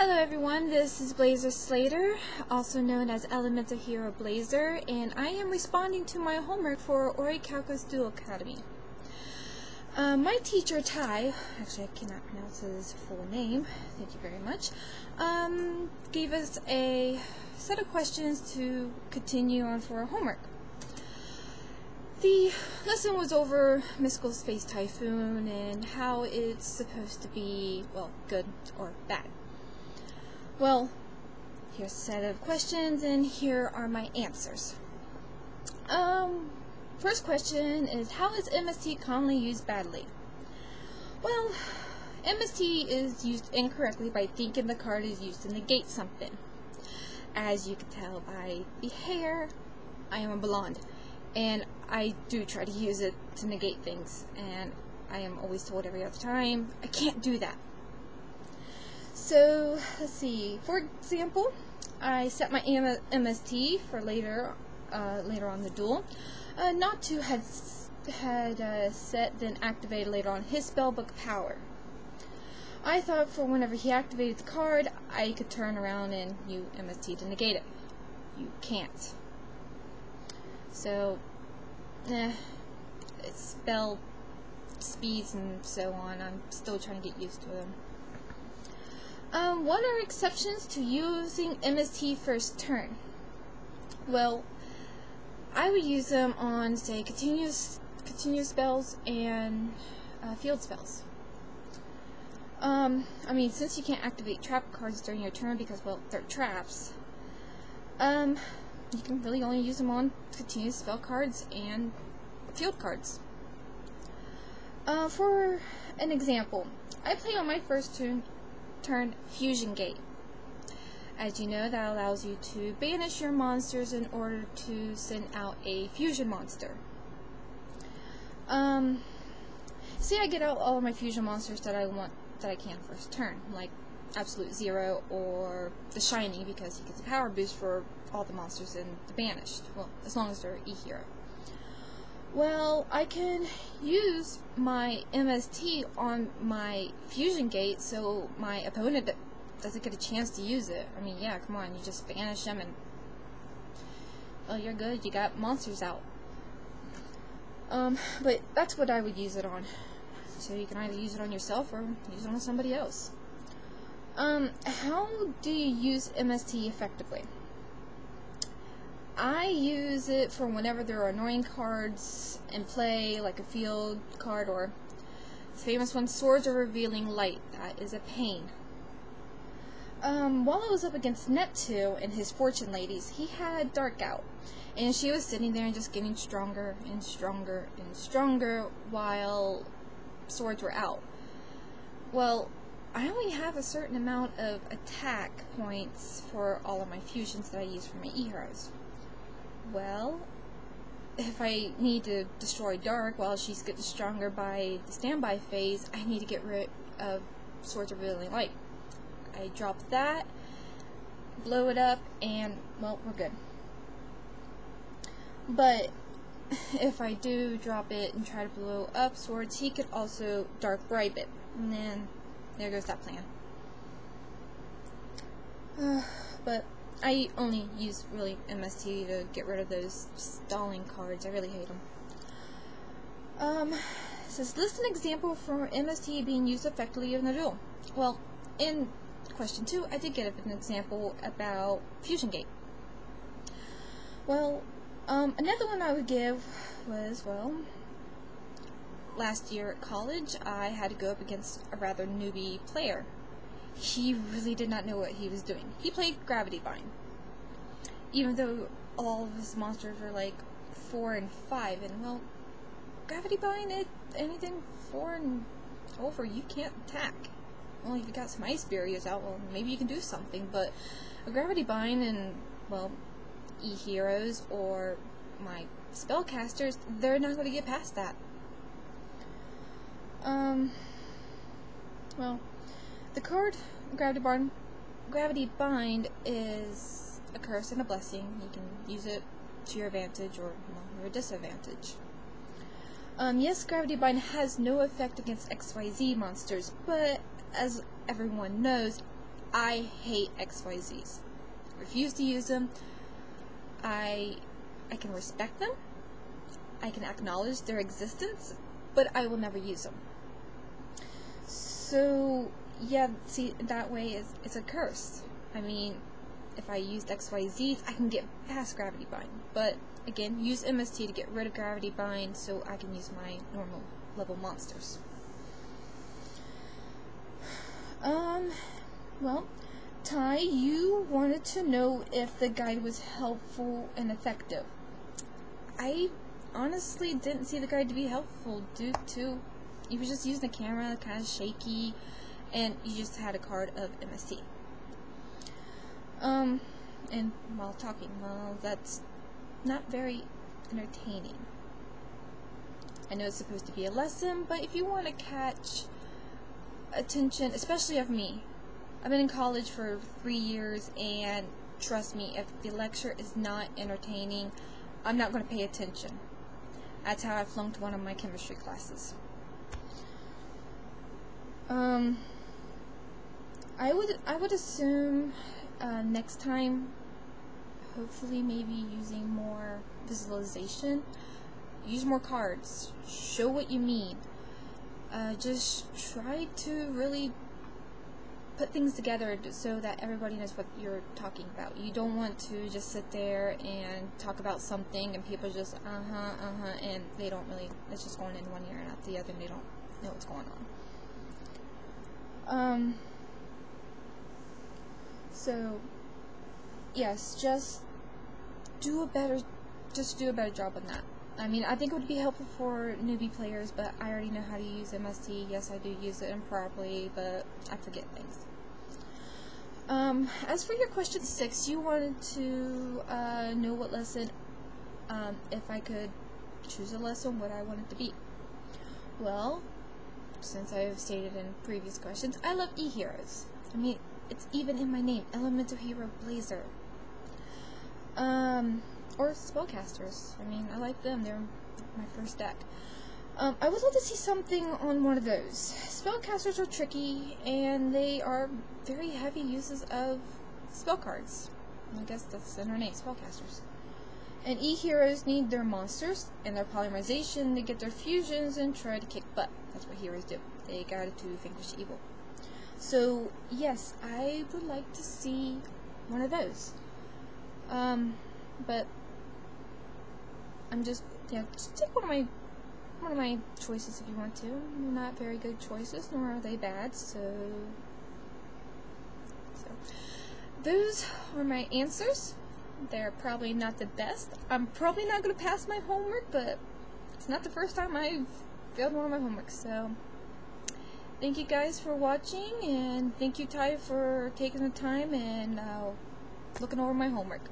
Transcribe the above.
Hello everyone, this is Blazer Slater, also known as Elemental Hero Blazer, and I am responding to my homework for Orichalcos Duel Academy. My teacher, Ty, actually I cannot pronounce his full name, thank you very much, gave us a set of questions to continue on for our homework. The lesson was over mystical space Typhoon and how it's supposed to be, well, good or bad. Well, here's a set of questions, and here are my answers. First question is, how is MST commonly used badly? Well, MST is used incorrectly by thinking the card is used to negate something. As you can tell by the hair, I am a blonde, and I do try to use it to negate things, and I am always told every other time, I can't do that. So, let's see, for example, I set my MST for later on the duel, not to had set then activated later on his spellbook power. I thought for whenever he activated the card, I could turn around and use MST to negate it. You can't. So, it's spell speeds and so on, I'm still trying to get used to them. What are exceptions to using MST first turn? Well, I would use them on, say, continuous spells and field spells. I mean, since you can't activate trap cards during your turn because, well, they're traps, you can really only use them on continuous spell cards and field cards. For an example, I play on my first turn Fusion Gate. As you know, that allows you to banish your monsters in order to send out a fusion monster. Say I get out all of my fusion monsters that I can first turn, like Absolute Zero or the Shining, because he gets a power boost for all the monsters in the banished. Well, as long as they're E-Hero. Well, I can use my MST on my Fusion Gate so my opponent doesn't get a chance to use it. I mean, yeah, come on, you just banish them and, well, you're good, you got monsters out. But that's what I would use it on. So you can either use it on yourself or use it on somebody else. How do you use MST effectively? I use it for whenever there are annoying cards in play, like a field card, or the famous one, Swords of Revealing Light. That is a pain. While I was up against Net2 and his Fortune Ladies, he had Dark out, and she was sitting there and just getting stronger and stronger and stronger while swords were out. Well, I only have a certain amount of attack points for all of my fusions that I use for my E-Heroes. Well, if I need to destroy Dark while she's getting stronger by the standby phase, I need to get rid of Swords of Revealing Light. I drop that, blow it up, and, well, we're good. But if I do drop it and try to blow up Swords, he could also Dark Bribe it. And then, there goes that plan. But I only use, really, MST to get rid of those stalling cards. I really hate them. It says, list an example for MST being used effectively in a duel. Well, in question 2, I did get an example about Fusion Gate. Well, another one I would give was, well, last year at college, I had to go up against a rather newbie player. He really did not know what he was doing. He played Gravity Bind, even though all of his monsters were like 4 and 5, and, well, Gravity Bind, anything 4 and over, you can't attack. Well, if you got some ice barriers out, well, maybe you can do something, but a Gravity Bind and, well, E-Heroes or my spellcasters, they're not going to get past that. Well, the card Gravity Bind is a curse and a blessing. You can use it to your advantage or, well, your disadvantage. Yes, Gravity Bind has no effect against XYZ monsters, but as everyone knows, I hate XYZs. Refuse to use them. I can respect them. I can acknowledge their existence, but I will never use them. So, yeah, see, that way it's a curse. I mean, if I used XYZs, I can get past Gravity Bind. But, again, use MST to get rid of Gravity Bind so I can use my normal level monsters. Well, Ty, you wanted to know if the guide was helpful and effective. I honestly didn't see the guide to be helpful due to you were just using the camera, kind of shaky, and you just had a card of MST. And while talking, well, that's not very entertaining. I know it's supposed to be a lesson, but if you want to catch attention, especially of me, I've been in college for 3 years, and trust me, if the lecture is not entertaining, I'm not going to pay attention. That's how I flunked one of my chemistry classes. I would assume next time, hopefully maybe using more visualization, use more cards, show what you mean. Just try to really put things together so that everybody knows what you're talking about. You don't want to just sit there and talk about something and people just and they don't really, it's just going in one ear and out the other and they don't know what's going on. So yes, just do a better job on that. I mean, I think it would be helpful for newbie players, but I already know how to use MST. Yes, I do use it improperly, but I forget things. As for your question 6, you wanted to know what lesson, if I could choose a lesson, what I want it to be. Well, since I have stated in previous questions, I love e-heroes. I mean, it's even in my name, Elemental Hero Blazer. Or spellcasters. I mean, I like them. They're my first deck. I would love to see something on one of those. Spellcasters are tricky, and they are very heavy uses of spell cards. I guess that's in their name, spellcasters. And e-heroes need their monsters and their polymerization to get their fusions and try to kick butt. That's what heroes do. They gotta to vanquish evil. So, yes, I would like to see one of those. But I'm just take one of my choices if you want to. Not very good choices, nor are they bad. So those are my answers. They're probably not the best. I'm probably not going to pass my homework, but it's not the first time I've failed one of my homeworks. So thank you guys for watching, and thank you, Ty, for taking the time and looking over my homework.